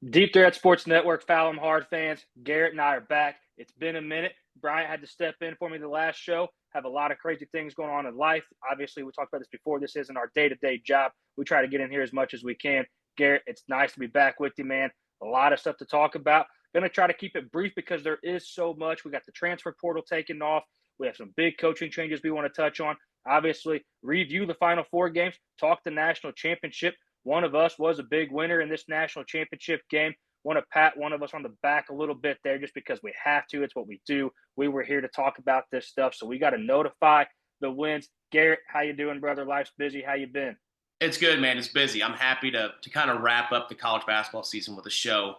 Deep Threat Sports Network, Foul 'em Hard fans. Garrett and I are back. It's been a minute. Bryant had to step in for me the last show. Have a lot of crazy things going on in life. Obviously, we talked about this before. This isn't our day-to-day job. We try to get in here as much as we can. Garrett, it's nice to be back with you, man. A lot of stuff to talk about. Gonna try to keep it brief because there is so much. We got the transfer portal taking off. We have some big coaching changes we want to touch on. Obviously, review the Final Four games. Talk the national championship. One of us was a big winner in this national championship game. Want to pat one of us on the back a little bit there just because we have to. It's what we do. We were here to talk about this stuff, so we got to notify the wins. Garrett, how you doing, brother? Life's busy. How you been? It's good, man. It's busy. I'm happy to kind of wrap up the college basketball season with a show.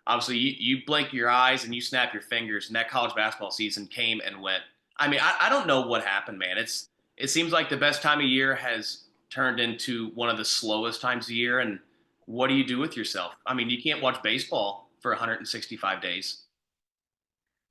Obviously, you blink your eyes and you snap your fingers, and that college basketball season came and went. I mean, I don't know what happened, man. It seems like the best time of year has turned into one of the slowest times of year. And what do you do with yourself? I mean, you can't watch baseball for 165 days.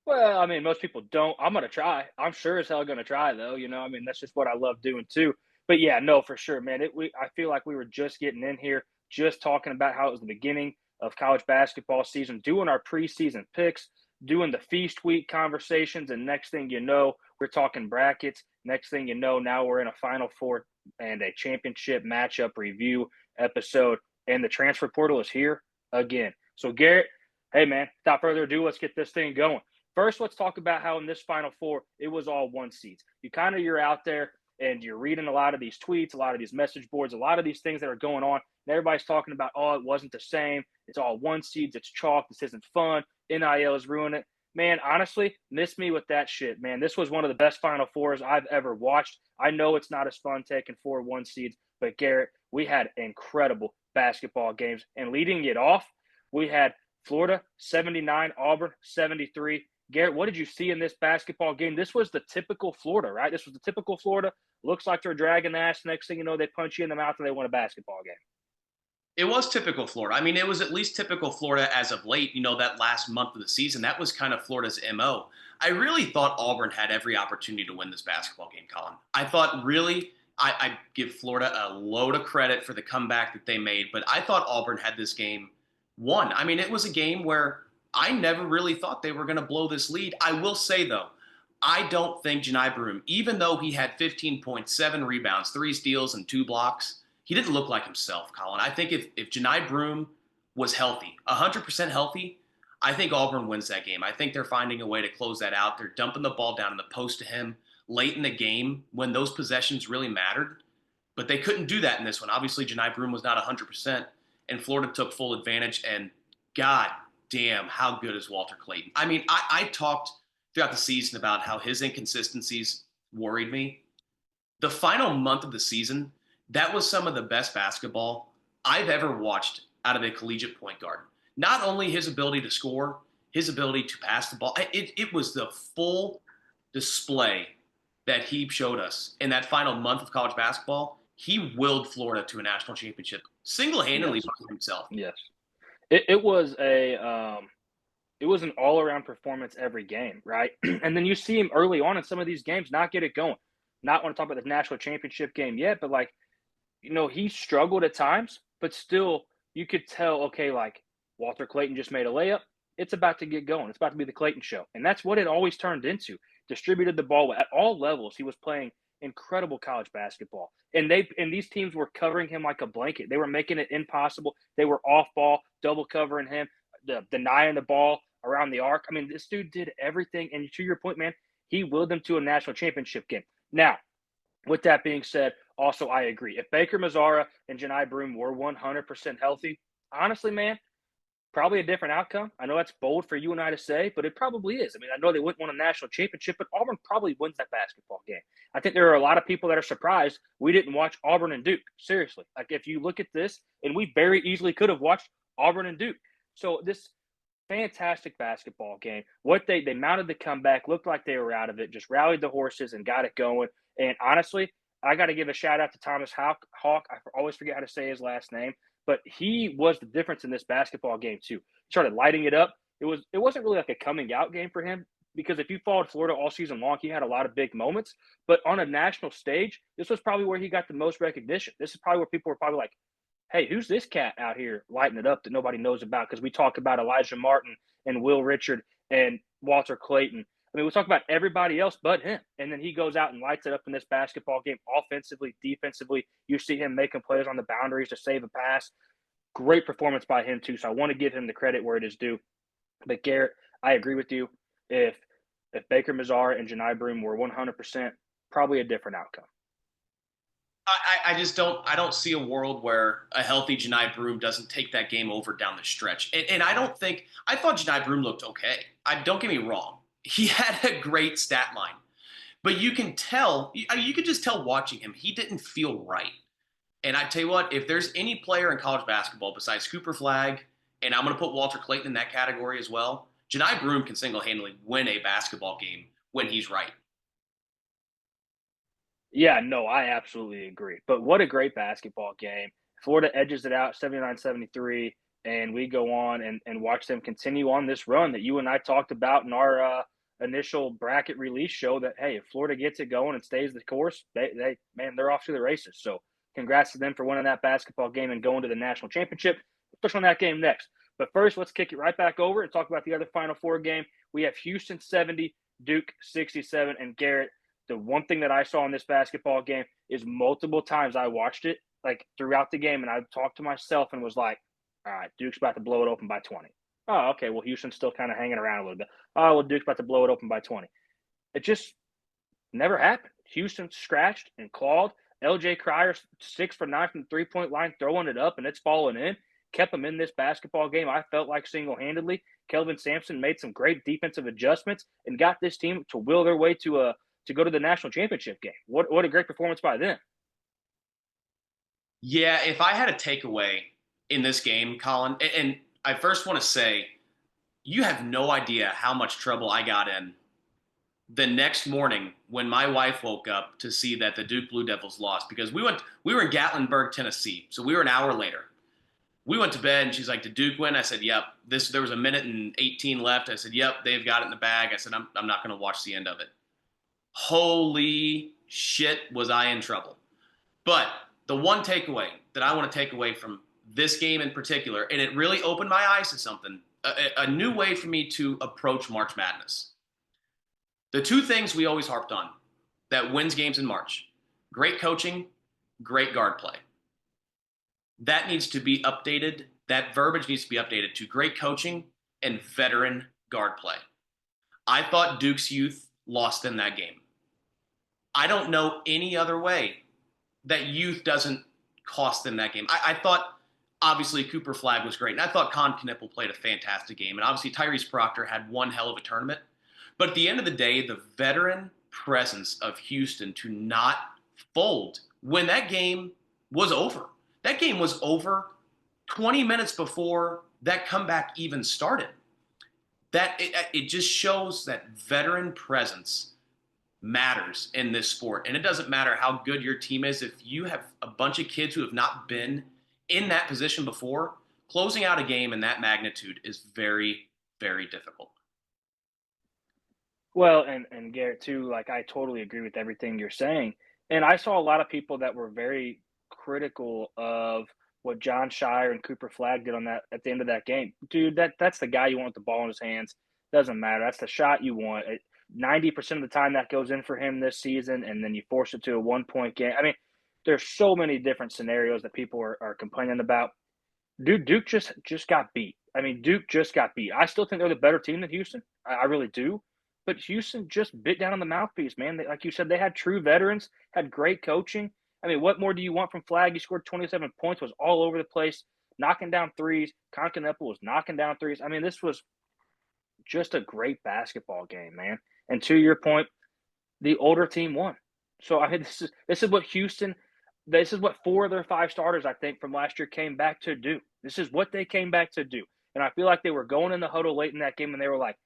Well, I mean, most people don't. I'm gonna try. I'm sure as hell gonna try though. I mean, that's just what I love doing too. But yeah, no, for sure, man. I feel like we were just getting in here, just talking about how it was the beginning of college basketball season, doing our preseason picks, doing the feast week conversations, and next thing you know, we're talking brackets. Next thing you know, now we're in a Final Four and a championship matchup review episode, and the transfer portal is here again. So Garrett, hey man, without further ado, let's get this thing going. First, let's talk about how in this Final Four, it was all one seeds. You're out there and you're reading a lot of these tweets, a lot of these message boards, a lot of these things that are going on. And everybody's talking about, oh, it wasn't the same. It's all one seeds. It's chalk. This isn't fun. NIL is ruining it. Man, honestly, miss me with that shit, man. This was one of the best Final Fours I've ever watched. I know it's not as fun taking 4 1 seeds, but Garrett, we had incredible basketball games. And leading it off, we had Florida 79, Auburn 73. Garrett, what did you see in this basketball game? This was the typical Florida, right? This was the typical Florida. Looks like they're dragging ass. Next thing you know, they punch you in the mouth and they win a basketball game. It was typical Florida. I mean, it was at least typical Florida as of late. That last month of the season, that was kind of Florida's MO. I really thought Auburn had every opportunity to win this basketball game, Colin. I thought really, I give Florida a load of credit for the comeback that they made, but I thought Auburn had this game won. I mean, it was a game where I never really thought they were going to blow this lead. I will say, though, I don't think Janai Broome, even though he had 15.7 rebounds, 3 steals, and 2 blocks, he didn't look like himself, Colin. I think if Janai Broome was healthy, 100% healthy, I think Auburn wins that game. I think they're finding a way to close that out. They're dumping the ball down in the post to him late in the game when those possessions really mattered. But they couldn't do that in this one. Obviously, Janai Broome was not 100%, and Florida took full advantage. And God damn, how good is Walter Clayton? I mean, I talked throughout the season about how his inconsistencies worried me. The final month of the season, that was some of the best basketball I've ever watched out of a collegiate point guard. Not only his ability to score, his ability to pass the ball. It was the full display that he showed us in that final month of college basketball. He willed Florida to a national championship single-handedly Yes. by himself. Yes. It was it was an all around performance every game, right? And then you see him early on in some of these games not get it going. Not want to talk about the national championship game yet, but he struggled at times, but still you could tell, okay, like Walter Clayton just made a layup. It's about to get going. It's about to be the Clayton show. And that's what it always turned into. Distributed the ball at all levels. He was playing incredible college basketball. And these teams were covering him like a blanket. They were making it impossible. They were off ball, double covering him, denying the ball around the arc. I mean, this dude did everything. And to your point, man, he willed them to a national championship game. Now, with that being said, also I agree. If Baker Mazzara and Janai Broome were 100% healthy, honestly, man, probably a different outcome. I know that's bold for you and I to say, but it probably is. I mean, I know they wouldn't win a national championship, but Auburn probably wins that basketball game. I think there are a lot of people that are surprised we didn't watch Auburn and Duke. Seriously. Like, if you look at this, and we very easily could have watched Auburn and Duke. So this fantastic basketball game. What they mounted the comeback, looked like they were out of it, just rallied the horses and got it going. And honestly, I got to give a shout out to Thomas Hawk. I always forget how to say his last name, but he was the difference in this basketball game too. He started lighting it up. It wasn't really like a coming out game for him because if you followed Florida all season long, he had a lot of big moments. But on a national stage, this was probably where he got the most recognition. This is probably where people were probably like, hey, who's this cat out here lighting it up that nobody knows about? Because we talk about Elijah Martin and Will Richard and Walter Clayton. I mean, we talk about everybody else but him. And then he goes out and lights it up in this basketball game, offensively, defensively. You see him making plays on the boundaries to save a pass. Great performance by him, too. So I want to give him the credit where it is due. But Garrett, I agree with you. If Baker Mazar and Janai Broome were 100%, probably a different outcome. I just don't see a world where a healthy Janai Broome doesn't take that game over down the stretch. And I don't think I thought Janai Broome looked okay. Don't get me wrong. He had a great stat line. But you can tell, you could just tell watching him, he didn't feel right. And I tell you what, if there's any player in college basketball besides Cooper Flagg, and I'm going to put Walter Clayton in that category as well, Janai Broome can single-handedly win a basketball game when he's right. Yeah, no, I absolutely agree. But what a great basketball game. Florida edges it out 79-73, and we go on and watch them continue on this run that you and I talked about in our initial bracket release show that, hey, if Florida gets it going and stays the course, they're off to the races. So congrats to them for winning that basketball game and going to the national championship. We'll touch on that game next. But first, let's kick it right back over and talk about the other Final Four game. We have Houston 70, Duke 67, and Garrett, the one thing that I saw in this basketball game is multiple times I watched it like throughout the game and I talked to myself and was like, all right, Duke's about to blow it open by 20. Oh, okay. Well, Houston's still kind of hanging around a little bit. Oh, well, Duke's about to blow it open by 20. It just never happened. Houston scratched and clawed. LJ Cryer 6 for 9 from the 3-point line, throwing it up and it's falling in. Kept them in this basketball game, I felt like single-handedly. Kelvin Sampson made some great defensive adjustments and got this team to will their way to go to the national championship game. What a great performance by them. Yeah, if I had a takeaway in this game, Colin, and I first want to say, you have no idea how much trouble I got in the next morning when my wife woke up to see that the Duke Blue Devils lost because we were in Gatlinburg, Tennessee, so we were an hour later. We went to bed and she's like, "Did Duke win?" I said, "Yep." There was a minute and 18 left. I said, "Yep, they've got it in the bag." I said, "I'm not going to watch the end of it." Holy shit, was I in trouble. But the one takeaway that I want to take away from this game in particular, and it really opened my eyes to something, a new way for me to approach March Madness. The two things we always harped on that wins games in March: great coaching, great guard play. That needs to be updated. That verbiage needs to be updated to great coaching and veteran guard play. I thought Duke's youth lost in that game. I don't know any other way that youth doesn't cost them that game. I thought, obviously, Cooper Flagg was great, and I thought Con Knipple played a fantastic game, and obviously Tyrese Proctor had one hell of a tournament. But at the end of the day, the veteran presence of Houston to not fold when that game was over. That game was over 20 minutes before that comeback even started. It just shows that veteran presence matters in this sport. And it doesn't matter how good your team is. If you have a bunch of kids who have not been in that position before, closing out a game in that magnitude is very, very difficult. Well, and Garrett too, like I totally agree with everything you're saying. And I saw a lot of people that were very critical of what John Shire and Cooper Flagg did on that at the end of that game. Dude, that's the guy you want with the ball in his hands. Doesn't matter. That's the shot you want. 90% of the time that goes in for him this season, and then you force it to a 1-point game. I mean, there's so many different scenarios that people are complaining about. Dude, Duke just got beat. I mean, Duke just got beat. I still think they're the better team than Houston. I really do. But Houston just bit down on the mouthpiece, man. Like you said, they had true veterans, had great coaching. I mean, what more do you want from Flagg? He scored 27 points, was all over the place, knocking down threes. Konkaneppel was knocking down threes. I mean, this was just a great basketball game, man. And to your point, the older team won. So I mean, this is what Houston, this is what 4 of their 5 starters, I think, from last year came back to do. This is what they came back to do. And I feel like they were going in the huddle late in that game and they were like,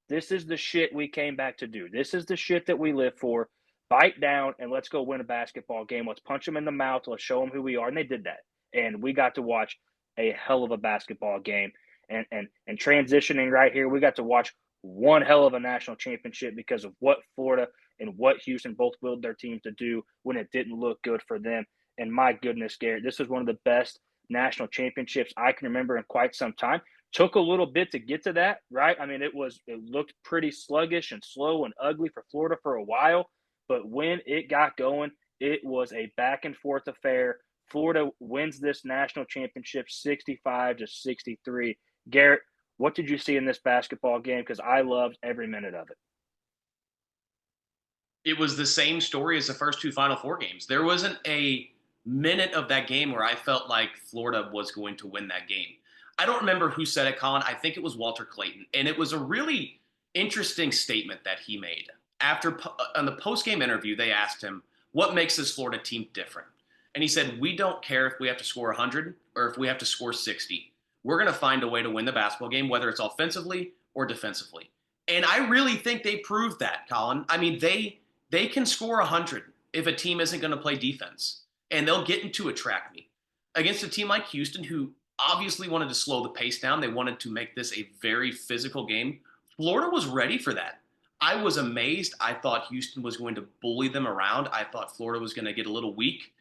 this is the shit we came back to do. This is the shit that we live for. Bite down and let's go win a basketball game. Let's punch them in the mouth. Let's show them who we are. And they did that. And we got to watch a hell of a basketball game. And transitioning right here, we got to watch one hell of a national championship because of what Florida and what Houston both willed their teams to do when it didn't look good for them. And my goodness, Garrett, this was one of the best national championships I can remember in quite some time. Took a little bit to get to that, right? I mean, it looked pretty sluggish and slow and ugly for Florida for a while, but when it got going, it was a back and forth affair. Florida wins this national championship 65-63. Garrett, what did you see in this basketball game? Because I loved every minute of it. It was the same story as the first two Final Four games. There wasn't a minute of that game where I felt like Florida was going to win that game. I don't remember who said it, Colin. I think it was Walter Clayton. And it was a really interesting statement that he made. After on the post-game interview, they asked him, what makes this Florida team different? And he said, we don't care if we have to score 100 or if we have to score 60. We're going to find a way to win the basketball game, whether it's offensively or defensively. And I really think they proved that, Colin. I mean, they can score 100 if a team isn't going to play defense, and they'll get into a track meet. Against a team like Houston, who obviously wanted to slow the pace down, they wanted to make this a very physical game. Florida was ready for that. I was amazed. I thought Houston was going to bully them around. I thought Florida was going to get a little weak.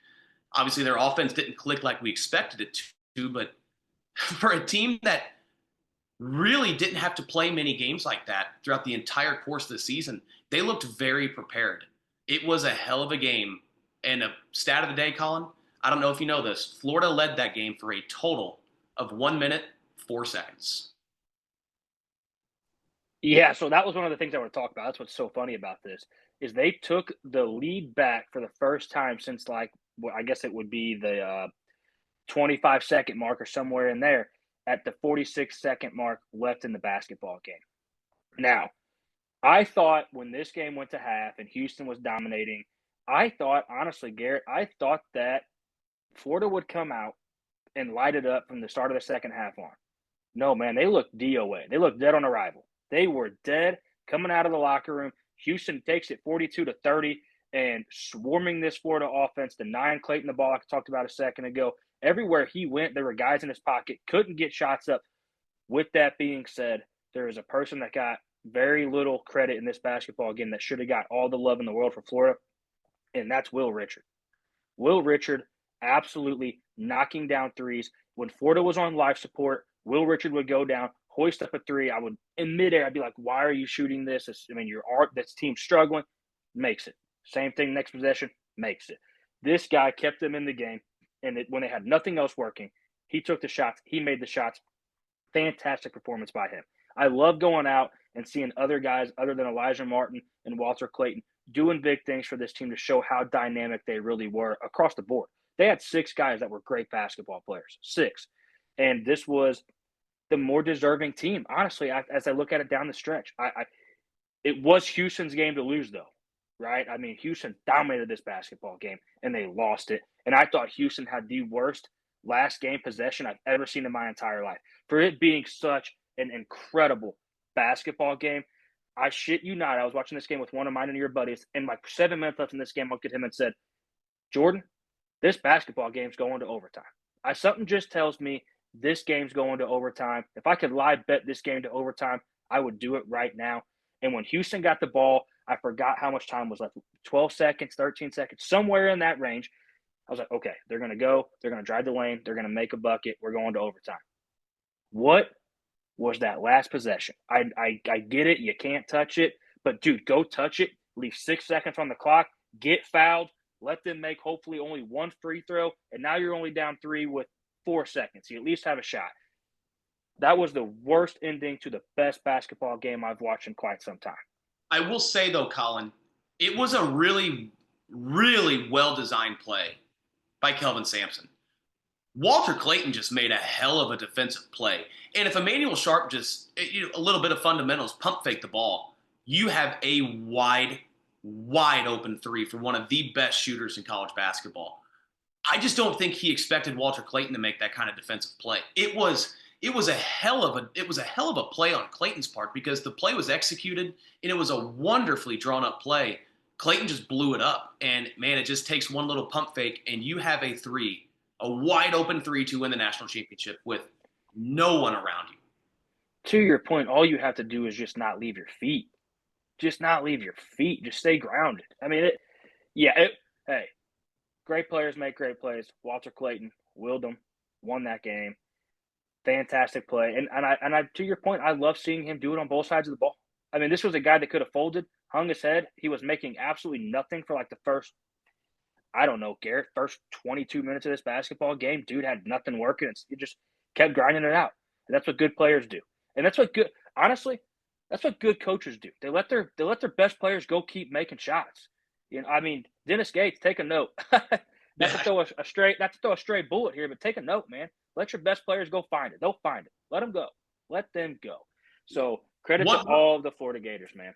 Obviously, their offense didn't click like we expected it to, but for a team that really didn't have to play many games like that throughout the entire course of the season, they looked very prepared. It was a hell of a game. And a stat of the day, Colin, I don't know if you know this, Florida led that game for a total of 1 minute, 4 seconds. Yeah, so that was one of the things I want to talk about. That's what's so funny about this is they took the lead back for the first time since like well, I guess it would be the 25-second mark or somewhere in there at the 46-second mark left in the basketball game. Now, I thought when this game went to half and Houston was dominating, I thought honestly, Garrett, I thought that Florida would come out and light it up from the start of the second half on. No, man, they looked DOA. They looked dead on arrival. They were dead coming out of the locker room. Houston takes it 42-30 and swarming this Florida offense, denying Clayton the ball, like I talked about a second ago. Everywhere he went, there were guys in his pocket, couldn't get shots up. With that being said, there is a person that got very little credit in this basketball game that should have got all the love in the world for Florida, and that's Will Richard. Will Richard absolutely knocking down threes. When Florida was on life support, Will Richard would go down, hoist up a three. I would in midair, I'd be like, "Why are you shooting this?" I mean, this team's struggling. Makes it. Same thing next possession. Makes it. This guy kept them in the game, and when they had nothing else working, he took the shots. He made the shots. Fantastic performance by him. I love going out and seeing other guys other than Elijah Martin and Walter Clayton doing big things for this team to show how dynamic they really were across the board. They had 6 guys that were great basketball players, 6. And this was the more deserving team. Honestly, as I look at it down the stretch, it was Houston's game to lose, though, right? I mean, Houston dominated this basketball game, and they lost it. And I thought Houston had the worst last game possession I've ever seen in my entire life. For it being such an incredible basketball game, I shit you not, I was watching this game with one of mine and your buddies, and like 7 minutes left in this game, I looked at him and said, Jordan, this basketball game's going to overtime. Something just tells me this game's going to overtime. If I could live bet this game to overtime, I would do it right now. And when Houston got the ball, I forgot how much time was left 12 seconds, 13 seconds, somewhere in that range. I was like, okay, they're going to go. They're going to drive the lane. They're going to make a bucket. We're going to overtime. What was that last possession? I get it. You can't touch it. But, dude, go touch it. Leave 6 seconds on the clock. Get fouled. Let them make hopefully only one free throw. And now you're only down 3 with 4 seconds. You at least have a shot. That was the worst ending to the best basketball game I've watched in quite some time. I will say, though, Colin, it was a really, really well-designed play by Kelvin Sampson. Walter Clayton just made a hell of a defensive play. And if Emmanuel Sharp just, a little bit of fundamentals, pump fake the ball, you have a wide open three for one of the best shooters in college basketball. I just don't think he expected Walter Clayton to make that kind of defensive play. It was a hell of a play on Clayton's part because the play was executed and it was a wonderfully drawn up play. Clayton just blew it up, and man, it just takes one little pump fake and you have a three, a wide open three to win the national championship with no one around you. To your point, all you have to do is just not leave your feet. Just not leave your feet. Just stay grounded. I mean, hey, great players make great plays. Walter Clayton willed them. won that game. Fantastic play. And I to your point, I love seeing him do it on both sides of the ball. I mean, this was a guy that could have folded, hung his head. He was making absolutely nothing for like the first, I don't know, Garrett, first 22 minutes of this basketball game. Dude had nothing working. He just kept grinding it out. And that's what good players do. And that's what good, honestly, that's what good coaches do. They let their best players go keep making shots. I mean, Dennis Gates, take a note. not to Yeah. throw a straight, not to throw a stray bullet here, but take a note, man. Let your best players go find it. They'll find it. Let them go. Let them go. So credit to One all of the Florida Gators, man.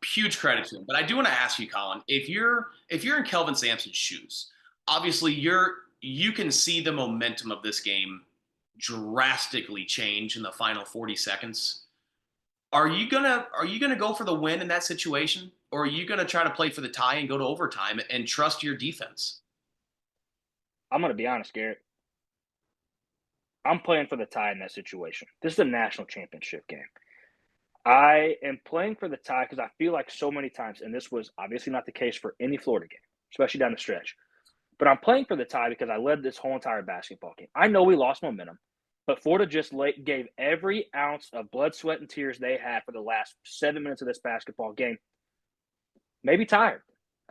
huge credit to him. But I do want to ask you, Colin, if you're in Kelvin Sampson's shoes, obviously you can see the momentum of this game drastically change in the final 40 seconds. Are you gonna go for the win in that situation? Or are you gonna try to play for the tie and go to overtime and trust your defense? I'm going to be honest, Garrett. I'm playing for the tie in that situation. This is a national championship game. I am playing for the tie because I feel like so many times, and this was obviously not the case for any Florida game, especially down the stretch, but I'm playing for the tie because I led this whole entire basketball game. I know we lost momentum, but Florida just gave every ounce of blood, sweat, and tears they had for the last 7 minutes of this basketball game. Maybe tired.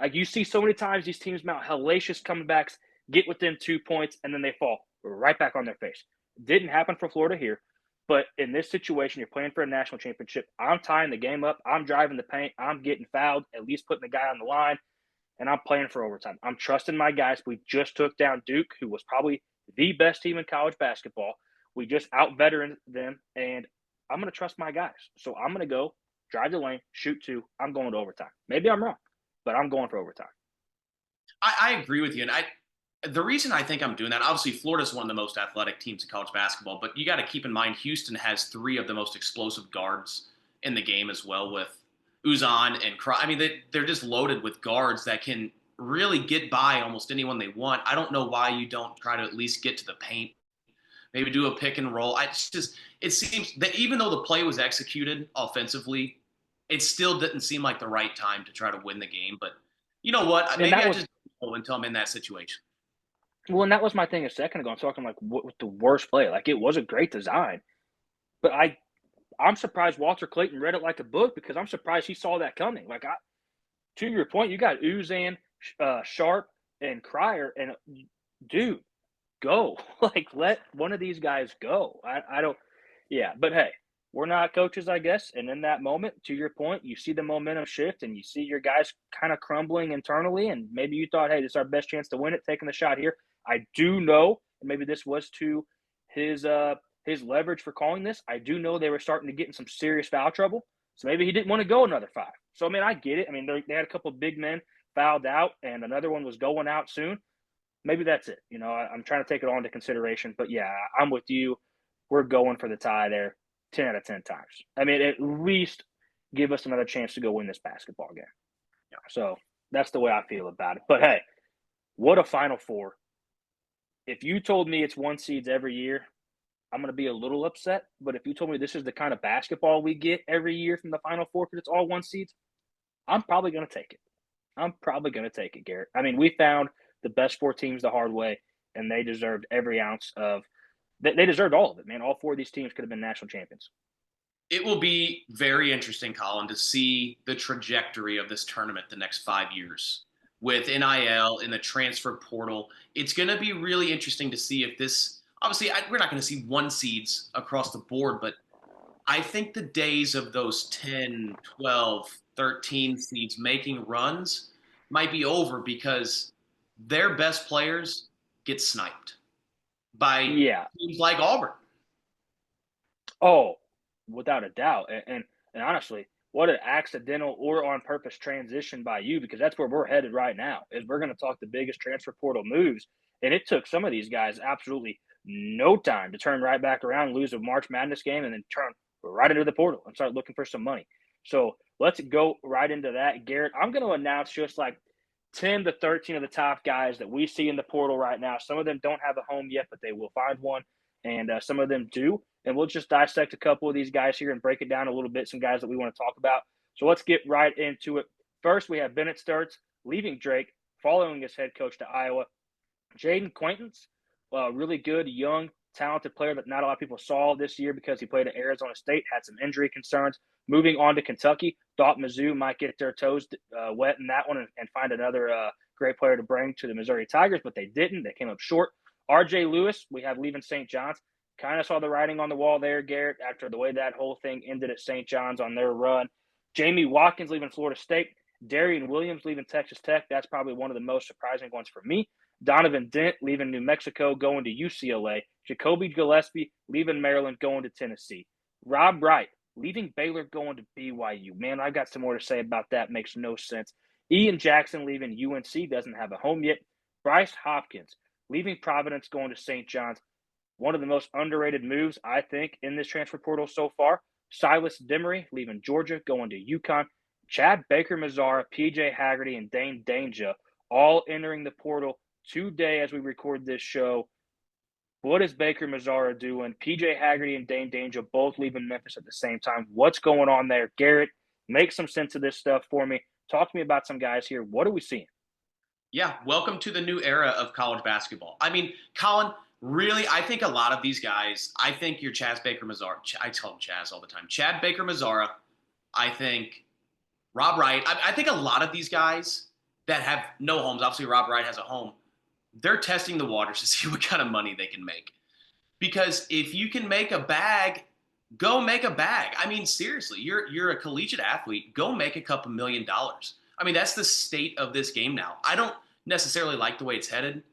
Like you see so many times these teams mount hellacious comebacks, get within 2 points, and then they fall right back on their face. Didn't happen for Florida here. But in this situation, you're playing for a national championship. I'm tying the game up. I'm driving the paint. I'm getting fouled, at least putting the guy on the line, and I'm playing for overtime. I'm trusting my guys. We just took down Duke, who was probably the best team in college basketball. We just out veteran them, and I'm going to trust my guys. So I'm going to go drive the lane, shoot two. I'm going to overtime. Maybe I'm wrong, but I'm going for overtime. I agree with you, and the reason I think I'm doing that, obviously Florida's one of the most athletic teams in college basketball, but you got to keep in mind Houston has three of the most explosive guards in the game as well, with Uzan and I mean, they're just loaded with guards that can really get by almost anyone they want. I don't know why you don't try to at least get to the paint, maybe do a pick and roll. It seems that even though the play was executed offensively, it still didn't seem like the right time to try to win the game. But you know what? And Maybe that I was just don't know until I'm in that situation. well, and that was my thing a second ago. I'm talking like what was the worst play? Like it was a great design, but I'm surprised Walter Clayton read it like a book because I'm surprised he saw that coming. To your point, you got Uzan, Sharp, and Crier, and dude, go like let one of these guys go. I don't, yeah, but hey, we're not coaches, I guess. And in that moment, to your point, you see the momentum shift, and you see your guys kind of crumbling internally, and maybe you thought, hey, this is our best chance to win it, taking the shot here. I do know, and maybe this was to his uh his leverage for calling this. I do know they were starting to get in some serious foul trouble. So maybe he didn't want to go another five. So, I mean, I get it. I mean, they had a couple of big men fouled out, and another one was going out soon. Maybe that's it. I'm trying to take it all into consideration. But, yeah, I'm with you. We're going for the tie there 10 out of 10 times. I mean, at least give us another chance to go win this basketball game. So that's the way I feel about it. But, hey, what a Final Four. If you told me it's one seeds every year, I'm going to be a little upset. But if you told me this is the kind of basketball we get every year from the Final Four because it's all one seeds, I'm probably going to take it. I'm probably going to take it, Garrett. I mean, we found the best four teams the hard way, and they deserved every ounce of – they deserved all of it, man. All four of these teams could have been national champions. It will be very interesting, Colin, to see the trajectory of this tournament the next 5 years with NIL in the transfer portal. It's going to be really interesting to see if this – obviously, we're not going to see one seeds across the board, but I think the days of those 10, 12, 13 seeds making runs might be over because their best players get sniped by Yeah. teams like Auburn. Oh, without a doubt. And honestly, what an accidental or on purpose transition by you because that's where we're headed right now. Is we're going to talk the biggest transfer portal moves, and it took some of these guys absolutely no time to turn right back around, lose a March Madness game, and then turn right into the portal and start looking for some money. So let's go right into that, Garrett. I'm going to announce just like 10 to 13 of the top guys that we see in the portal right now. Some of them don't have a home yet, but they will find one, and some of them do. And we'll just dissect a couple of these guys here and break it down a little bit, some guys that we want to talk about. So let's get right into it. First, we have Bennett Sturts leaving Drake, following his head coach to Iowa. Jaden Quaintance really good, young, talented player that not a lot of people saw this year because he played at Arizona State, had some injury concerns. Moving on to Kentucky, thought Mizzou might get their toes wet in that one and find another great player to bring to the Missouri Tigers, but they didn't. They came up short. R.J. Lewis, we have leaving St. John's. Kind of saw the writing on the wall there, Garrett, after the way that whole thing ended at St. John's on their run. Jamie Watkins leaving Florida State. Darian Williams leaving Texas Tech. That's probably one of the most surprising ones for me. Donovan Dent leaving New Mexico, going to UCLA. Jacoby Gillespie leaving Maryland, going to Tennessee. Rob Wright leaving Baylor, going to BYU. Man, I've got some more to say about that. Makes no sense. Ian Jackson leaving UNC, doesn't have a home yet. Bryce Hopkins leaving Providence, going to St. John's. One of the most underrated moves, I think, in this transfer portal so far. Silas Demery leaving Georgia, going to UConn. Chad Baker-Mazara, PJ Haggerty, and Dane Danger all entering the portal today as we record this show. What is Baker-Mazara doing? PJ Haggerty and Dane Danger both leaving Memphis at the same time. What's going on there? Garrett, make some sense of this stuff for me. Talk to me about some guys here. What are we seeing? Yeah, welcome to the new era of college basketball. I mean, Colin, really, I think a lot of these guys, I think you're Chaz Baker-Mazara. I tell him Chaz all the time. Chad Baker-Mazara, I think Rob Wright. I think a lot of these guys that have no homes, obviously Rob Wright has a home, they're testing the waters to see what kind of money they can make. Because if you can make a bag, go make a bag. I mean, seriously, you're a collegiate athlete. Go make a couple $1,000,000. I mean, that's the state of this game now. I don't necessarily like the way it's headed,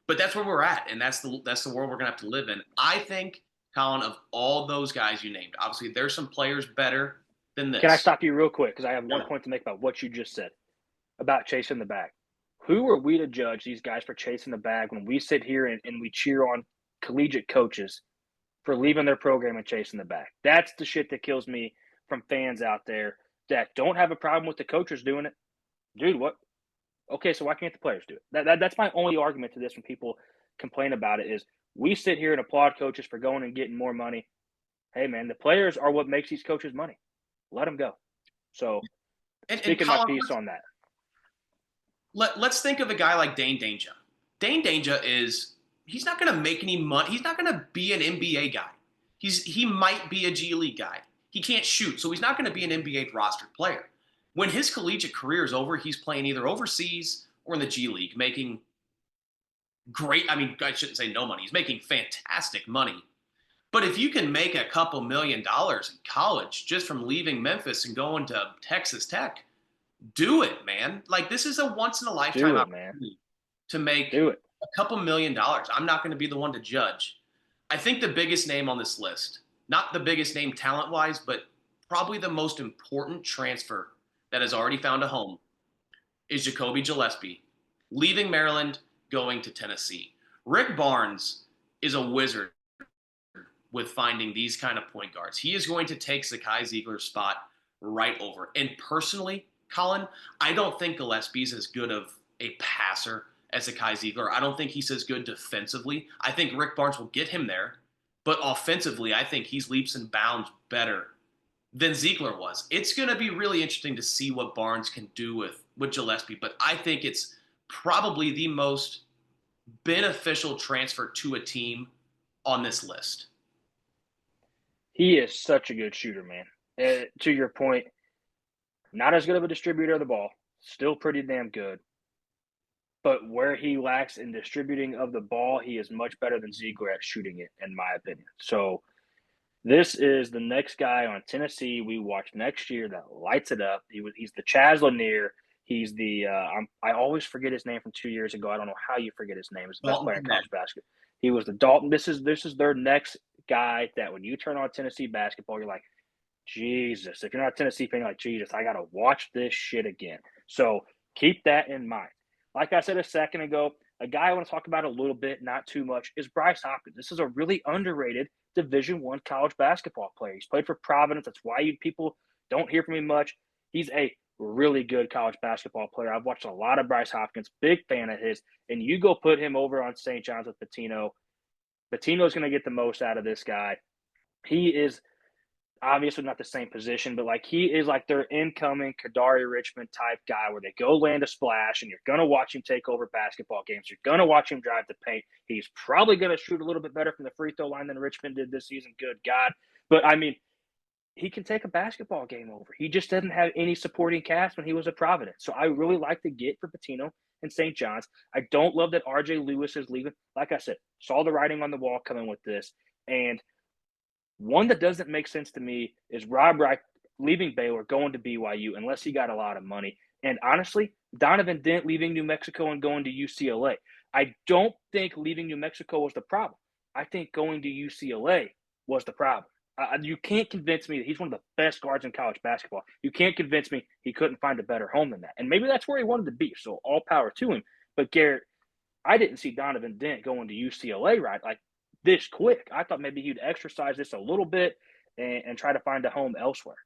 but that's where we're at, and that's the world we're gonna have to live in. I think, Colin, of all those guys you named, obviously there's some players better than Can I this. stop you real quick? Because I have one point to make about what you just said about chasing the bag. Who are we to judge these guys for chasing the bag when we sit here and we cheer on collegiate coaches for leaving their program and chasing the bag? That's the shit that kills me from fans out there that don't have a problem with the coaches doing it. Dude, what? Okay, so why can't the players do it? That's my only argument to this when people complain about it is we sit here and applaud coaches for going and getting more money. Hey, man, the players are what makes these coaches money. Let them go. So, And speaking my Colin, piece on that. let's think of a guy like Dane Danger. Dane Danger he's not going to make any money. He's not going to be an NBA guy. He might be a G League guy. He can't shoot, so he's not going to be an NBA rostered player. When his collegiate career is over, he's playing either overseas or in the G League, making great. I mean, I shouldn't say no money. He's making fantastic money. But if you can make a couple $1,000,000 in college just from leaving Memphis and going to Texas Tech, do it, man. Like, this is a once in a lifetime opportunity to make a couple $1,000,000. I'm not going to be the one to judge. I think the biggest name on this list, not the biggest name talent wise, but probably the most important transfer that has already found a home, is Jacoby Gillespie, leaving Maryland, going to Tennessee. Rick Barnes is a wizard with finding these kind of point guards. He is going to take Zakai Ziegler's spot right over. And personally, Colin, I don't think Gillespie's as good of a passer as Zakai Ziegler. I don't think he's as good defensively. I think Rick Barnes will get him there. But offensively, I think he's leaps and bounds better than Ziegler was. It's going to be really interesting to see what Barnes can do with Gillespie. But I think it's probably the most beneficial transfer to a team on this list. He is such a good shooter, man. To your point, not as good of a distributor of the ball, still pretty damn good. But where he lacks in distributing of the ball, he is much better than Ziegler at shooting it, in my opinion. So this is the next guy on Tennessee we watch next year that lights it up. He's the Chaz Lanier. He's the I always forget his name from 2 years ago. I don't know how you forget his name. He's the best player in college basketball. He was the Dalton. This is their next guy that when you turn on Tennessee basketball, you're like, Jesus. If you're not a Tennessee fan, you're like, Jesus, I gotta watch this shit again. So keep that in mind. Like I said a second ago, a guy I want to talk about a little bit, not too much, is Bryce Hopkins. This is a really underrated Division I college basketball player. He's played for Providence. That's why people don't hear from him much. He's a really good college basketball player. I've watched a lot of Bryce Hopkins, big fan of his. And you go put him over on St. John's with Pitino. Pitino's going to get the most out of this guy. He is obviously not the same position, but like he is like their incoming Kadari Richmond type guy where they go land a splash and you're going to watch him take over basketball games. You're going to watch him drive the paint. He's probably going to shoot a little bit better from the free throw line than Richmond did this season. Good God. But I mean, he can take a basketball game over. He just doesn't have any supporting cast when he was at Providence. So I really like the get for Patino and St. John's. I don't love that RJ Lewis is leaving. Like I said, saw the writing on the wall coming with this. And one that doesn't make sense to me is Rob Wright leaving Baylor, going to BYU, unless he got a lot of money. And honestly, Donovan Dent leaving New Mexico and going to UCLA. I don't think leaving New Mexico was the problem. I think going to UCLA was the problem. You can't convince me that he's one of the best guards in college basketball. You can't convince me he couldn't find a better home than that. And maybe that's where he wanted to be, so all power to him. But, Garrett, I didn't see Donovan Dent going to UCLA right like this quick. I thought maybe he'd exercise this a little bit and try to find a home elsewhere.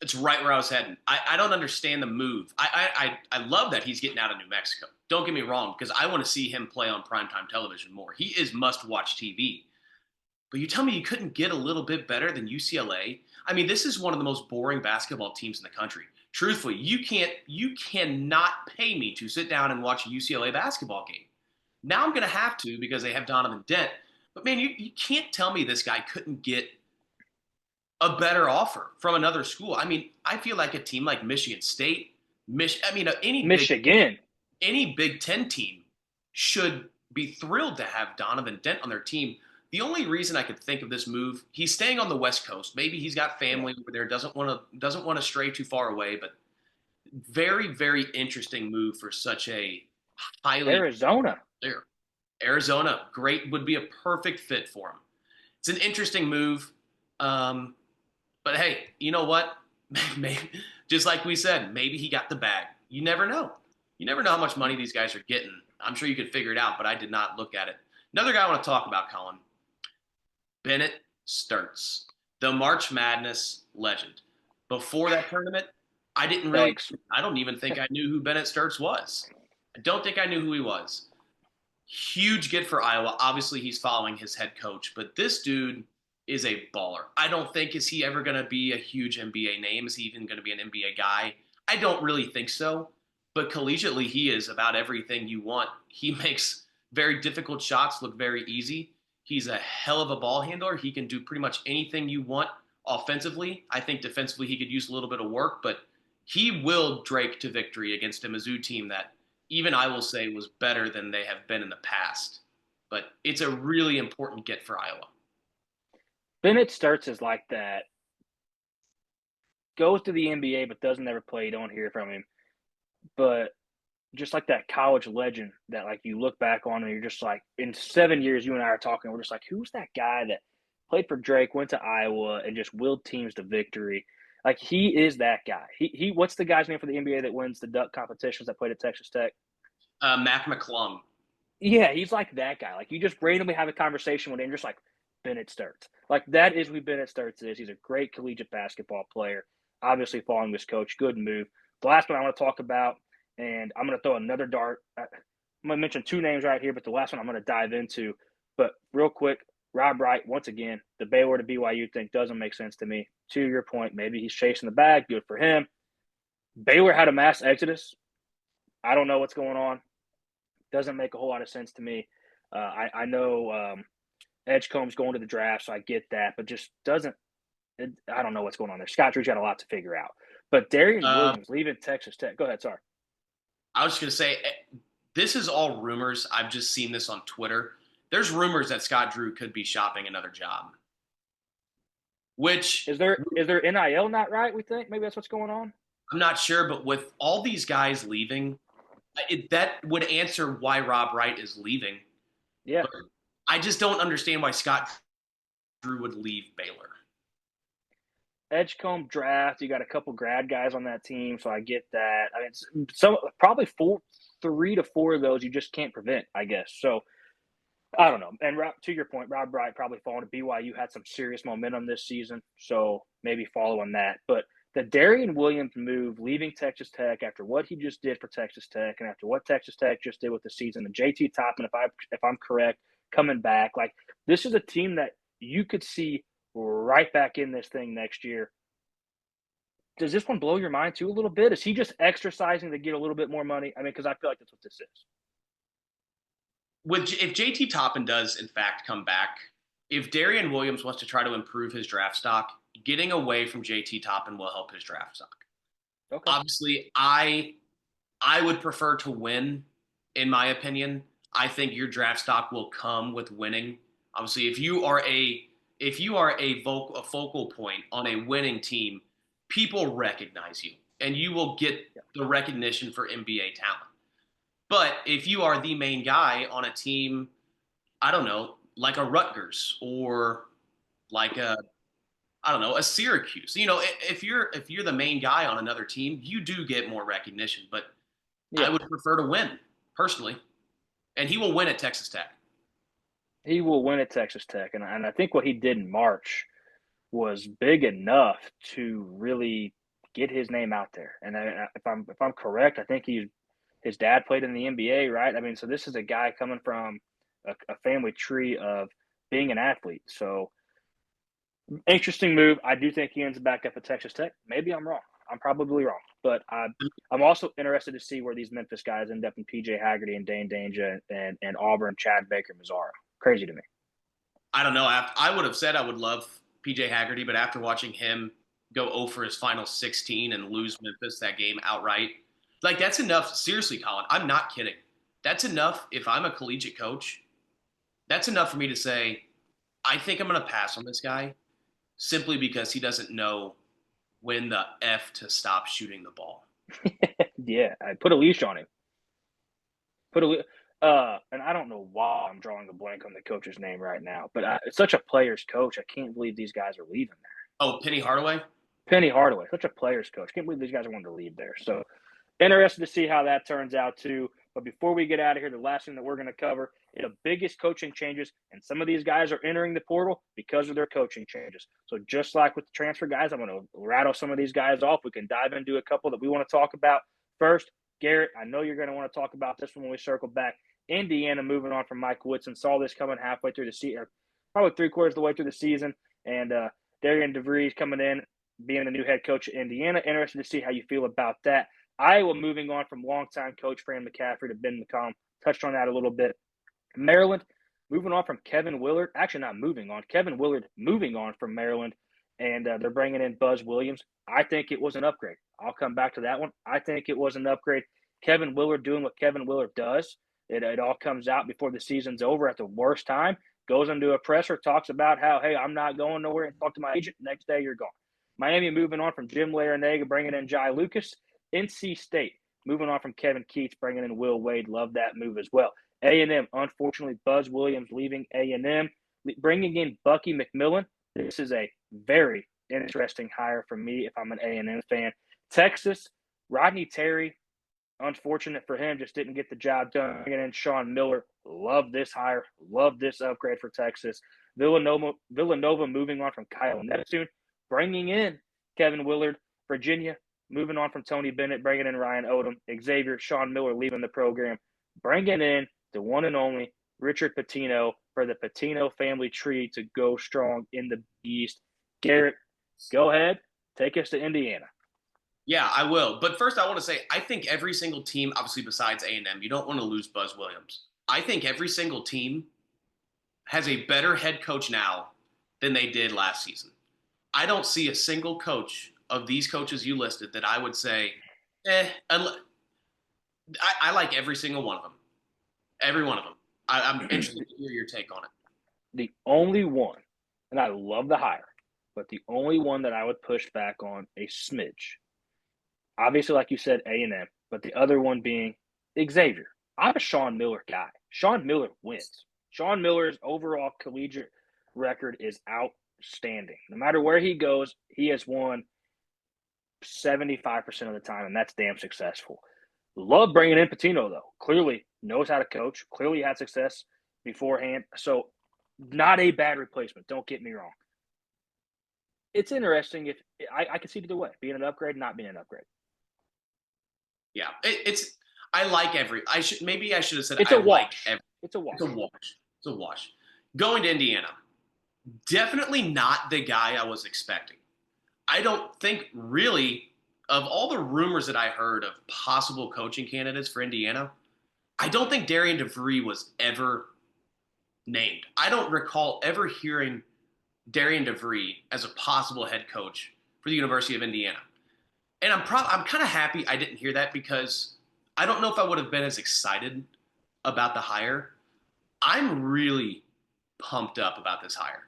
It's right where I was heading. I don't understand the move. I love that he's getting out of New Mexico. Don't get me wrong, because I want to see him play on primetime television more. He is must-watch TV. But you tell me you couldn't get a little bit better than UCLA? I mean, this is one of the most boring basketball teams in the country. Truthfully, you cannot pay me to sit down and watch a UCLA basketball game. Now I'm going to have to because they have Donovan Dent. But, man, you can't tell me this guy couldn't get a better offer from another school. I mean, I feel like a team like Michigan State, any Michigan, any Big Ten team should be thrilled to have Donovan Dent on their team. The only reason I could think of this move, he's staying on the West Coast. Maybe he's got family over there, doesn't want to stray too far away, but very, very interesting move for such a highly Arizona. There. Arizona, great, would be a perfect fit for him. It's an interesting move. But hey, you know what? Maybe, just like we said, maybe he got the bag. You never know. You never know how much money these guys are getting. I'm sure you could figure it out, but I did not look at it. Another guy I want to talk about, Colin. Bennett Sturts, the March Madness legend. Before that tournament, I don't even think I knew who Bennett Sturts was. I don't think I knew who he was. Huge get for Iowa. Obviously, he's following his head coach, but this dude is a baller. I don't think is he ever going to be a huge NBA name? Is he even going to be an NBA guy? I don't really think so. But collegiately, he is about everything you want. He makes very difficult shots look very easy. He's a hell of a ball handler. He can do pretty much anything you want offensively. I think defensively he could use a little bit of work, but he willed Drake to victory against a Mizzou team that even I will say was better than they have been in the past. But it's a really important get for Iowa. Bennett Sturts is like that. Goes to the NBA but doesn't ever play. You don't hear from him. But just like that college legend that like you look back on and you're just like, in 7 years, you and I are talking, we're just like, who's that guy that played for Drake, went to Iowa, and just willed teams to victory? Like, he is that guy. He what's the guy's name for the NBA that wins the dunk competitions that played at Texas Tech? Mac McClung. Yeah, he's like that guy. Like, you just randomly have a conversation with him, just like Bennett Sturts. Like, that is who Bennett Sturts is. He's a great collegiate basketball player. Obviously, following his coach, good move. The last one I want to talk about, and I'm going to throw another dart. I'm going to mention two names right here, but the last one I'm going to dive into. But real quick, Rob Wright, once again, the Baylor to BYU thing doesn't make sense to me. To your point, maybe he's chasing the bag. Good for him. Baylor had a mass exodus. I don't know what's going on. Doesn't make a whole lot of sense to me. I know Edgecombe's going to the draft, so I get that, but just doesn't – I don't know what's going on there. Scott Drew's got a lot to figure out. But Darian Williams leaving Texas Tech. Go ahead, sorry. I was just going to say, this is all rumors. I've just seen this on Twitter. There's rumors that Scott Drew could be shopping another job. Which is there NIL not right, we think? Maybe that's what's going on? I'm not sure, but with all these guys leaving, that would answer why Rob Wright is leaving. Yeah. But I just don't understand why Scott Drew would leave Baylor. Edgecombe draft, you got a couple grad guys on that team, so I get that. I mean, probably 3 to 4 of those you just can't prevent, I guess. So I don't know. And to your point, Rob Wright probably falling to BYU, had some serious momentum this season, so maybe following that. But the Darian Williams move, leaving Texas Tech after what he just did for Texas Tech and after what Texas Tech just did with the season, and JT Toppin, if I'm correct, coming back, like this is a team that you could see right back in this thing next year. Does this one blow your mind too a little bit? Is he just exercising to get a little bit more money? I mean, because I feel like that's what this is. If JT Toppin does in fact come back, if Darian Williams wants to try to improve his draft stock, getting away from JT Toppin will help his draft stock. Okay. Obviously, I would prefer to win, in my opinion. I think your draft stock will come with winning. Obviously, if you are a focal point on a winning team, people recognize you, and you will get Yeah. the recognition for NBA talent. But if you are the main guy on a team, I don't know, like a Rutgers or like a I don't know, a Syracuse. If you're the main guy on another team, you do get more recognition. But I Yeah. would prefer to win personally, and he will win at Texas Tech. He will win at Texas Tech. And I think what he did in March was big enough to really get his name out there. And if I'm correct, I think his dad played in the NBA, right? I mean, so this is a guy coming from a family tree of being an athlete. So interesting move. I do think he ends back up at Texas Tech. Maybe I'm wrong. I'm probably wrong, but I'm also interested to see where these Memphis guys end up in PJ Haggerty and Dane Danger and Auburn, Chad Baker, Mazzaro. Crazy to me. I don't know. I would have said I would love PJ Haggerty, but after watching him go 0 for his final 16 and lose Memphis that game outright, like that's enough. Seriously, Colin, I'm not kidding. That's enough. If I'm a collegiate coach, that's enough for me to say, I think I'm going to pass on this guy simply because he doesn't know when the F to stop shooting the ball. Yeah, I put a leash on him. Put a and I don't know why I'm drawing a blank on the coach's name right now, but it's such a player's coach. I can't believe these guys are leaving there. Oh, Penny Hardaway? Penny Hardaway, such a player's coach. Can't believe these guys are wanting to leave there. So interested to see how that turns out too. But before we get out of here, the last thing that we're going to cover is the biggest coaching changes, and some of these guys are entering the portal because of their coaching changes. So just like with the transfer guys, I'm going to rattle some of these guys off. We can dive into a couple that we want to talk about. First, Garrett, I know you're going to want to talk about this one when we circle back. Indiana moving on from Mike Woodson. Saw this coming halfway through the season, probably three-quarters of the way through the season. And Darian DeVries coming in, being the new head coach at Indiana. Interested to see how you feel about that. Iowa moving on from longtime coach Fran McCaffrey to Ben McCollum. Touched on that a little bit. Maryland moving on from Kevin Willard. Actually, not moving on. Kevin Willard moving on from Maryland, and they're bringing in Buzz Williams. I think it was an upgrade. I'll come back to that one. I think it was an upgrade. Kevin Willard doing what Kevin Willard does. It all comes out before the season's over at the worst time. Goes into a presser, talks about how, hey, I'm not going nowhere, and talk to my agent. Next day, you're gone. Miami moving on from Jim Larinaga, bringing in Jai Lucas. NC State moving on from Kevin Keats, bringing in Will Wade. Love that move as well. A&M, unfortunately, Buzz Williams leaving A&M, bringing in Bucky McMillan. This is a very interesting hire for me if I'm an A&M fan. Texas, Rodney Terry, unfortunate for him, just didn't get the job done. Bringing in Sean Miller. Love this hire. Love this upgrade for Texas. Villanova moving on from Kyle Neptune, bringing in Kevin Willard. Virginia moving on from Tony Bennett, bringing in Ryan Odom. Xavier, Sean Miller leaving the program, bringing in the one and only Richard Pitino for the Pitino family tree to go strong in the East. Garrett, go ahead. Take us to Indiana. Yeah, I will. But first, I want to say I think every single team, obviously besides A&M, you don't want to lose Buzz Williams. I think every single team has a better head coach now than they did last season. I don't see a single coach of these coaches you listed that I would say, I like every single one of them. Every one of them. I'm interested to hear your take on it. The only one, and I love the hire, but the only one that I would push back on a smidge, obviously, like you said, A&M, but the other one being Xavier. I'm a Sean Miller guy. Sean Miller wins. Sean Miller's overall collegiate record is outstanding. No matter where he goes, he has won 75% of the time, and that's damn successful. Love bringing in Pitino, though. Clearly knows how to coach. Clearly had success beforehand. So not a bad replacement. Don't get me wrong. It's interesting if I can see it either way, being an upgrade, not being an upgrade. Yeah, it's. I like every. I should have said It's I a like wash. every. It's a wash. It's a wash. It's a wash. Going to Indiana, Definitely not the guy I was expecting. I don't think really of all the rumors that I heard of possible coaching candidates for Indiana, I don't think Darian DeVree was ever named. I don't recall ever hearing Darian DeVree as a possible head coach for the University of Indiana. And I'm kind of happy I didn't hear that because I don't know if I would have been as excited about the hire. I'm really pumped up about this hire,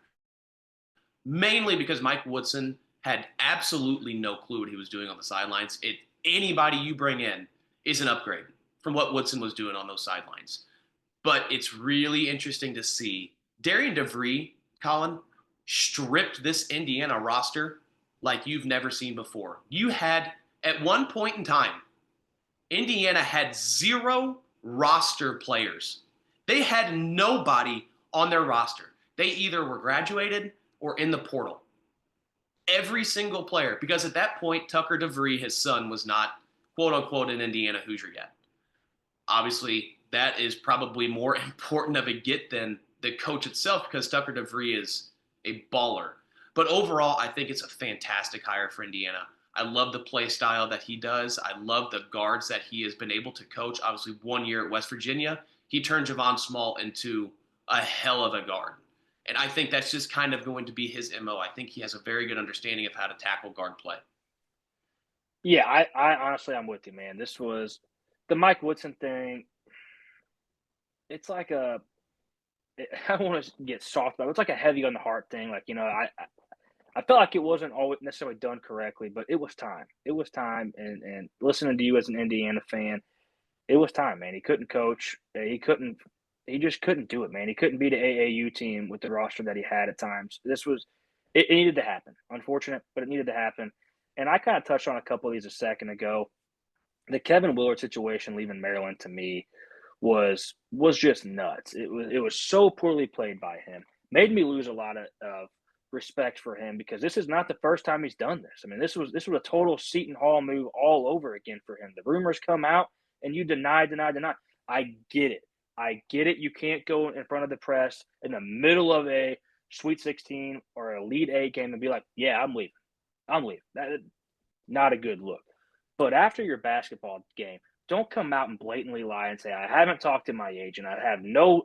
mainly because Mike Woodson had absolutely no clue what he was doing on the sidelines. Anybody you bring in is an upgrade from what Woodson was doing on those sidelines. But it's really interesting to see Darian DeVree, Collin, stripped this Indiana roster like you've never seen before. You had, at one point in time, Indiana had 0 roster players. They had nobody on their roster. They either were graduated or in the portal. Every single player, because at that point, Tucker DeVree, his son, was not quote unquote an Indiana Hoosier yet. Obviously, that is probably more important of a get than the coach itself because Tucker DeVree is a baller. But overall, I think it's a fantastic hire for Indiana. I love the play style that he does. I love the guards that he has been able to coach. Obviously, 1 year at West Virginia, he turned Javon Small into a hell of a guard. And I think that's just kind of going to be his MO. I think he has a very good understanding of how to tackle guard play. Yeah, I honestly, I'm with you, man. This was the Mike Woodson thing. It's like a I don't want to get soft, but it's like a heavy on the heart thing. Like, I felt like it wasn't always necessarily done correctly, but it was time. It was time, and listening to you as an Indiana fan, it was time, man. He couldn't coach. He couldn't. He just couldn't do it, man. He couldn't beat an AAU team with the roster that he had at times. It needed to happen. Unfortunate, but it needed to happen. And I kind of touched on a couple of these a second ago. The Kevin Willard situation leaving Maryland to me was just nuts. It was so poorly played by him. Made me lose a lot of respect for him because this is not the first time he's done this. I mean, this was a total Seton Hall move all over again for him. The rumors come out and you deny, deny, deny. I get it. I get it. You can't go in front of the press in the middle of a Sweet 16 or a Elite Eight game and be like, "Yeah, I'm leaving. I'm leaving." That not a good look. But after your basketball game, don't come out and blatantly lie and say, I haven't talked to my agent. I have no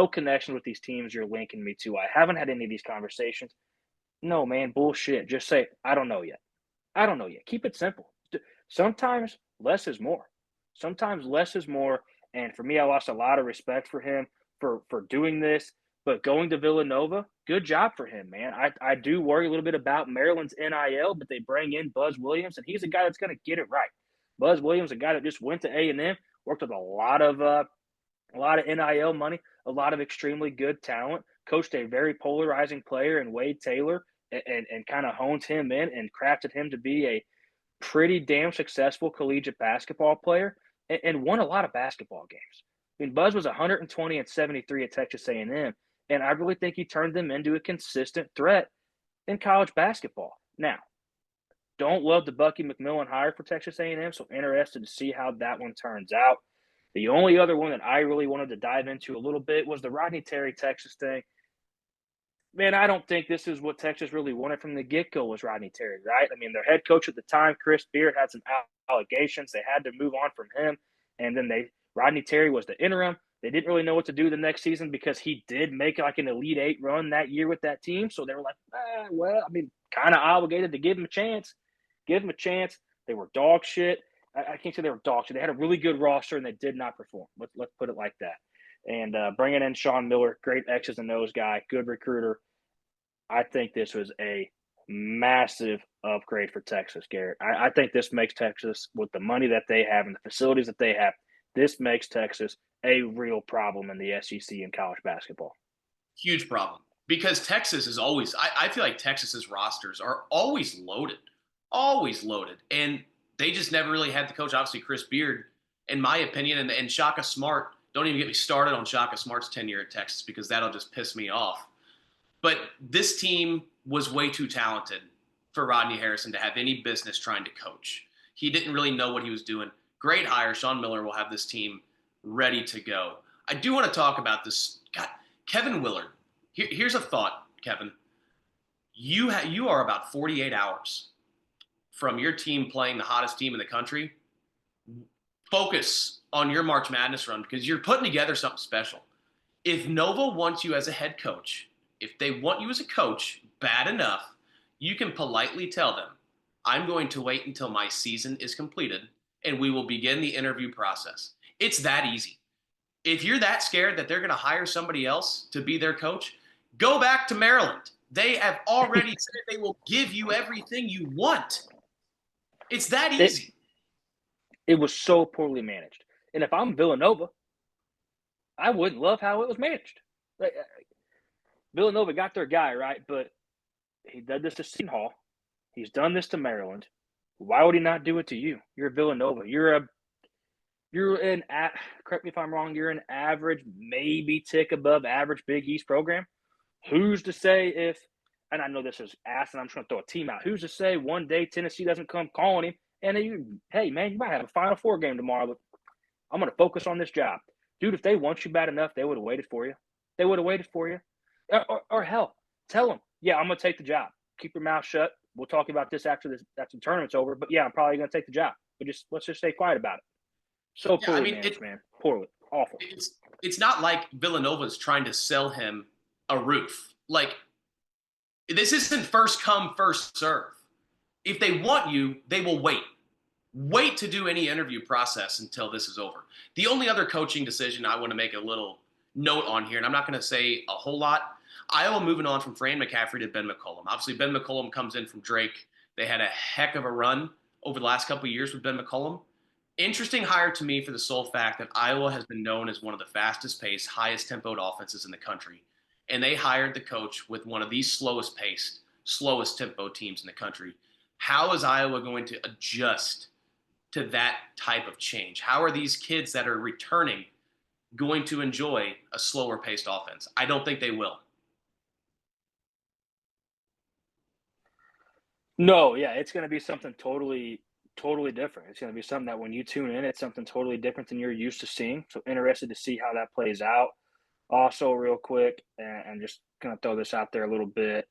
connection with these teams you're linking me to. I haven't had any of these conversations. No, man, bullshit. Just say, I don't know yet. I don't know yet. Keep it simple. Sometimes less is more. Sometimes less is more. And for me, I lost a lot of respect for him for doing this. But going to Villanova, good job for him, man. I do worry a little bit about Maryland's NIL, but they bring in Buzz Williams, and he's a guy that's going to get it right. Buzz Williams, a guy that just went to A&M, worked with a lot of NIL money, a lot of extremely good talent, coached a very polarizing player in Wade Taylor, and kind of honed him in and crafted him to be a pretty damn successful collegiate basketball player, and won a lot of basketball games. I mean, Buzz was 120 and 73 at Texas A&M, and I really think he turned them into a consistent threat in college basketball. Now, don't love the Bucky McMillan hire for Texas A&M, so interested to see how that one turns out. The only other one that I really wanted to dive into a little bit was the Rodney Terry Texas thing. Man, I don't think this is what Texas really wanted from the get-go was Rodney Terry, right? I mean, their head coach at the time, Chris Beard, had some allegations. They had to move on from him, and then Rodney Terry was the interim. They didn't really know what to do the next season because he did make like an Elite Eight run that year with that team. So they were like, well, I mean, kind of obligated to give him a chance. Give him a chance. They were dog shit. I can't say they were dog shit. They had a really good roster, and they did not perform. Let's put it like that. And bringing in Sean Miller, great X's and O's guy, good recruiter. I think this was a massive upgrade for Texas, Garrett. I think this makes Texas, with the money that they have and the facilities that they have, this makes Texas a real problem in the SEC in college basketball. Huge problem because Texas is always, I feel like Texas's rosters are always loaded. And they just never really had the coach. Obviously, Chris Beard, in my opinion, and Shaka Smart. Don't even get me started on Shaka Smart's tenure at Texas because that'll just piss me off. But this team was way too talented for Rodney Harrison to have any business trying to coach. He didn't really know what he was doing. Great hire. Sean Miller will have this team ready to go. I do want to talk about this. God, Kevin Willard. Here's a thought, Kevin. you are about 48 hours from your team playing the hottest team in the country. Focus on your March Madness run because you're putting together something special. If Nova wants you as a head coach, if they want you as a coach bad enough, you can politely tell them, I'm going to wait until my season is completed and we will begin the interview process. It's that easy. If you're that scared that they're going to hire somebody else to be their coach, go back to Maryland. They have already said they will give you everything you want. It's that It easy. it was so poorly managed. And if I'm Villanova, I wouldn't love how it was managed. Like, Villanova got their guy, right? But he did this to Seton Hall. He's done this to Maryland. Why would he not do it to you? You're Villanova. Correct me if I'm wrong, you're an average, maybe tick above average Big East program. Who's to say if, and I know this is ass, and I'm just going to throw a team out. Who's to say one day Tennessee doesn't come calling him, and hey, man, you might have a Final Four game tomorrow, but I'm going to focus on this job. Dude, if they want you bad enough, they would have waited for you. They would have waited for you. Or hell, tell them, yeah, I'm going to take the job. Keep your mouth shut. We'll talk about this after the tournament's over, but yeah, I'm probably going to take the job. But let's just stay quiet about it. So Yeah, I poorly mean, managed, man. Poorly. Awful. it's not like Villanova's trying to sell him a roof. Like, this isn't first come, first serve. If they want you, they will wait. Wait to do any interview process until this is over. The only other coaching decision I want to make a little note on here, and I'm not going to say a whole lot. Iowa moving on from Fran McCaffrey to Ben McCollum. Obviously, Ben McCollum comes in from Drake. They had a heck of a run over the last couple of years with Ben McCollum. Interesting hire to me for the sole fact that Iowa has been known as one of the fastest paced, highest tempoed offenses in the country. And they hired the coach with one of the slowest paced, slowest tempo teams in the country. How is Iowa going to adjust to that type of change? How are these kids that are returning going to enjoy a slower paced offense? I don't think they will. No, yeah, it's going to be something totally different. It's going to be something that when you tune in, it's something totally different than you're used to seeing. So interested to see how that plays out. Also, real quick, and just going to throw this out there a little bit.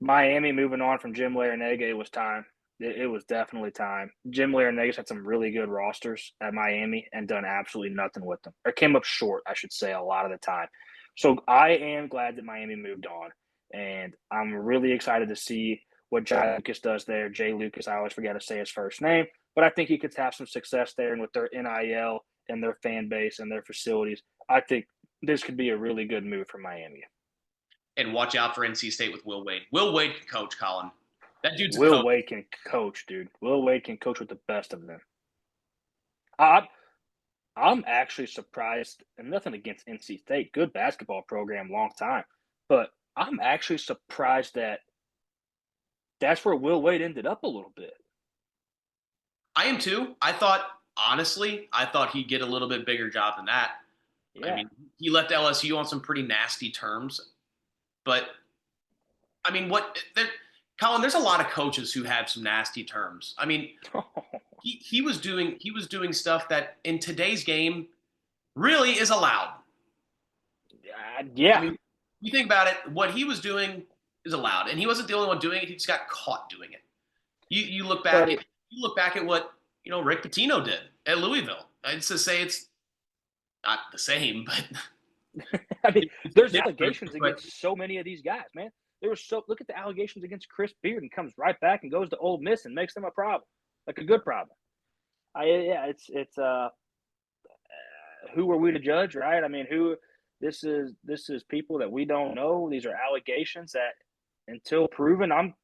Miami moving on from Jim Larrañaga, it was time. It was definitely time. Jim Larrañaga's had some really good rosters at Miami and done absolutely nothing with them, or came up short, I should say, a lot of the time. So I am glad that Miami moved on, and I'm really excited to see what Jay Lucas does there. Jay Lucas, I always forget to say his first name, but I think he could have some success there, and with their NIL and their fan base and their facilities, I think this could be a really good move for Miami. And watch out for NC State with Will Wade. Will Wade can coach, Colin. That dude's a Will coach. Wade can coach, dude. Will Wade can coach with the best of them. I, I'm actually surprised, and nothing against NC State, good basketball program, long time, but I'm actually surprised that that's where Will Wade ended up a little bit. I am too. Honestly, I thought he'd get a little bit bigger job than that. I Yeah. mean, he left LSU on some pretty nasty terms, but I mean, Colin? There's a lot of coaches who have some nasty terms. I mean, he was doing stuff that in today's game really is allowed. I Yeah, mean, you think about it, what he was doing is allowed, and he wasn't the only one doing it. He just got caught doing it. You look back but at what Rick Pitino did at Louisville. I'd just say it's not the same, but I mean, there's different. allegations But against so many of these guys, man. Look at the allegations against Chris Beard and comes right back and goes to Ole Miss and makes them a problem, like a good problem. Yeah, it's who are we to judge, right? I mean, who this is people that we don't know. These are allegations that until proven, I'm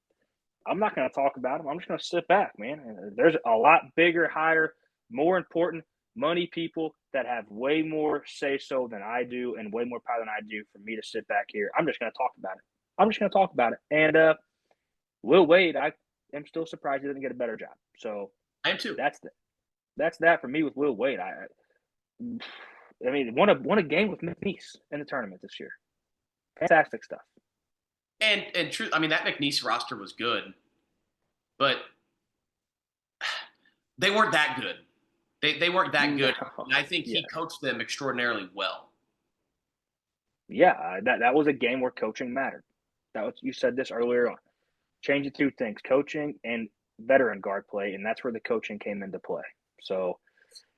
not going to talk about them. I'm just going to sit back, man. There's a lot bigger, higher, more important money people that have way more say so than I do and way more power than I do for me to sit back here. I'm just going to talk about it. I'm just going to talk about it. And Will Wade, I am still surprised he didn't get a better job. So I am too. that's that for me with Will Wade. I mean, won a game with McNeese in the tournament this year. Fantastic stuff. And true, I mean that McNeese roster was good, but they weren't that good. They weren't that No, good. And I think yeah, he coached them extraordinarily well. yeah. That was a game where coaching mattered. You said this earlier on. Changing two things, coaching and veteran guard play, and that's where the coaching came into play. So,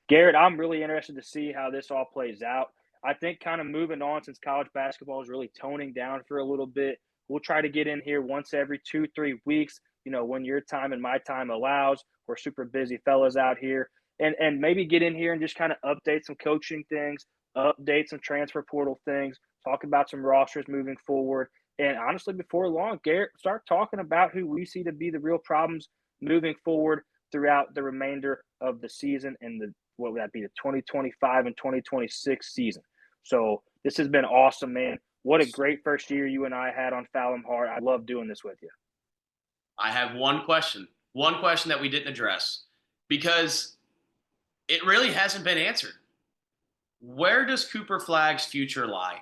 Garrett, I'm really interested to see how this all plays out. I think kind of moving on since college basketball is really toning down for a little bit. We'll try to get in here once every 2-3 weeks, when your time and my time allows. We're super busy fellas out here. And maybe get in here and just kind of update some coaching things, update some transfer portal things, talk about some rosters moving forward. And honestly, before long, Garrett, start talking about who we see to be the real problems moving forward throughout the remainder of the season and what would that be, the 2025 and 2026 season. So this has been awesome, man. What a great first year you and I had on Foul 'em Hard. I love doing this with you. I have one question that we didn't address because it really hasn't been answered. Where does Cooper Flagg's future lie?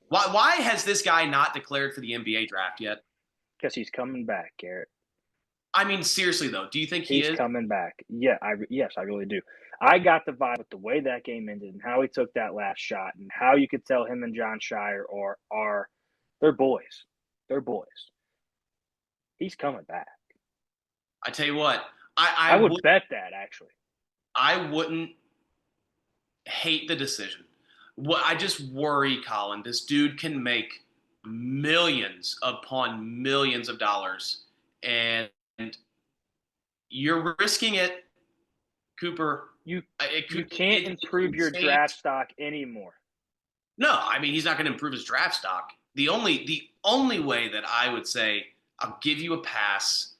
Why has this guy not declared for the NBA draft yet? Because he's coming back, Garrett. I mean, seriously though, do you think he He's is? coming back. Yes, I really do. I got the vibe with the way that game ended and how he took that last shot and how you could tell him and John Shire are they're boys. They're boys. He's coming back. I tell you what, I would bet that actually. I wouldn't hate the decision. What I just worry, Colin, this dude can make millions upon millions of dollars, and you're risking it, Cooper. You can't improve your draft stock anymore. No, I mean he's not going to improve his draft stock. The only way that I would say I'll give you a pass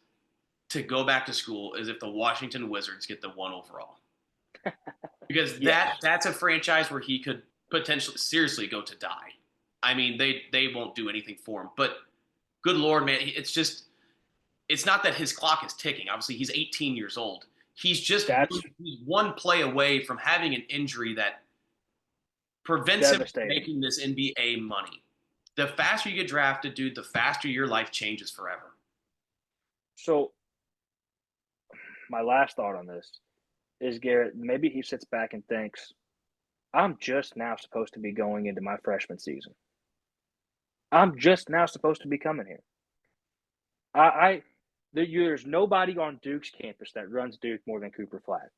to go back to school is if the Washington Wizards get the 1 overall. Because Yes. that's a franchise where he could potentially seriously go to die. I mean, they won't do anything for him. But good Lord, man, it's not that his clock is ticking. Obviously, he's 18 years old. He's just one play away from having an injury that prevents him from making this NBA money. The faster you get drafted, dude, the faster your life changes forever. So my last thought on this is, Garrett, maybe he sits back and thinks, I'm just now supposed to be going into my freshman season. I'm just now supposed to be coming here. There's nobody on Duke's campus that runs Duke more than Cooper Flagg.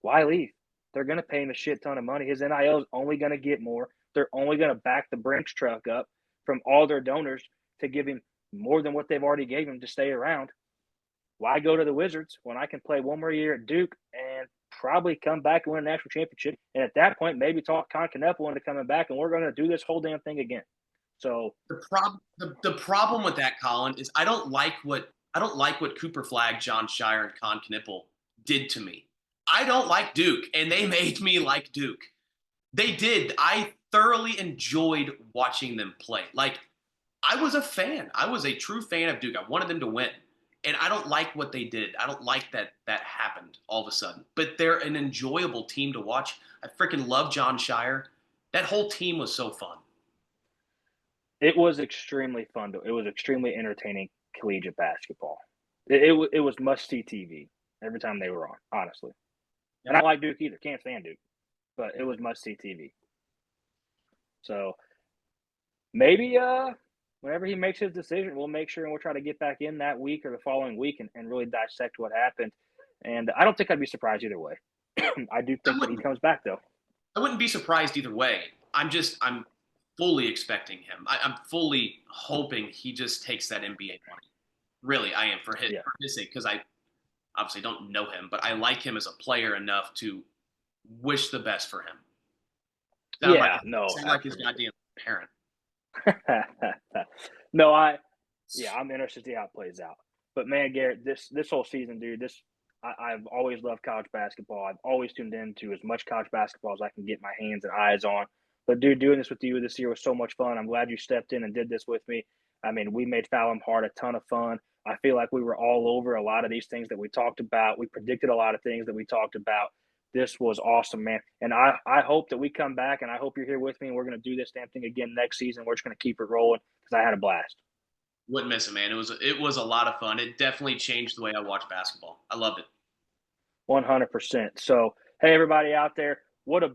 Why leave? They're going to pay him a shit ton of money. His NIL is only going to get more. They're only going to back the Brinks truck up from all their donors to give him more than what they've already gave him to stay around. Why go to the Wizards when I can play one more year at Duke and probably come back and win a national championship? And at that point, maybe talk Con Kneppel into coming back, and we're going to do this whole damn thing again. So the problem with that, Colin, is I don't like what Cooper Flagg, John Shire, and Con Kneppel did to me. I don't like Duke, and they made me like Duke. They did. I thoroughly enjoyed watching them play. Like, I was a fan. I was a true fan of Duke. I wanted them to win. And I don't like what they did. I don't like that happened all of a sudden. But they're an enjoyable team to watch. I freaking love John Shire. That whole team was so fun. It was extremely fun. It was extremely entertaining collegiate basketball. It was must-see TV every time they were on, honestly. And I don't like Duke either. Can't stand Duke. But it was must-see TV. So maybe whenever he makes his decision, we'll make sure and we'll try to get back in that week or the following week and really dissect what happened. And I don't think I'd be surprised either way. I do think that he comes back, though. I wouldn't be surprised either way. I'm fully expecting him. I'm fully hoping he just takes that NBA money. Really, I am for his sake, because I obviously don't know him, but I like him as a player enough to wish the best for him. Sound like his goddamn parent. No, I'm interested to see how it plays out. But man, Garrett, this whole season, dude, I've always loved college basketball. I've always tuned into as much college basketball as I can get my hands and eyes on. But dude, doing this with you this year was so much fun. I'm glad you stepped in and did this with me. I mean, we made Foul 'em Hard a ton of fun. I feel like we were all over a lot of these things that we talked about. We predicted a lot of things that we talked about. This was awesome, man. And I hope that we come back, and I hope you're here with me, and we're going to do this damn thing again next season. We're just going to keep it rolling because I had a blast. Wouldn't miss it, man. It was a lot of fun. It definitely changed the way I watch basketball. I loved it. 100%. So, hey, everybody out there, what a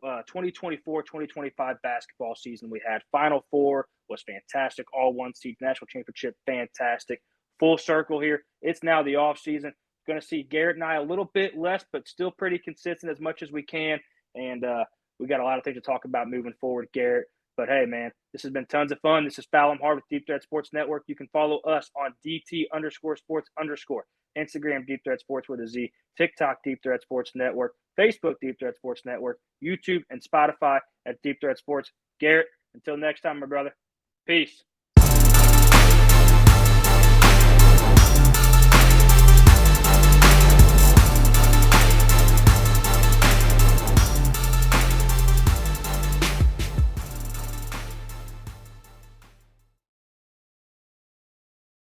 2024-2025 basketball season we had. Final Four, was fantastic. All one seed national championship, fantastic. Full circle here. It's now the off season. Going to see Garrett and I a little bit less, but still pretty consistent as much as we can. And we got a lot of things to talk about moving forward, Garrett. But hey, man, this has been tons of fun. This is Foul 'em Hard with Deep Threat Sports Network. You can follow us on DT_sports_, Instagram Deep Threat Sports with a Z, TikTok Deep Threat Sports Network, Facebook Deep Threat Sports Network, YouTube and Spotify at Deep Threat Sports. Garrett, until next time, my brother. Peace.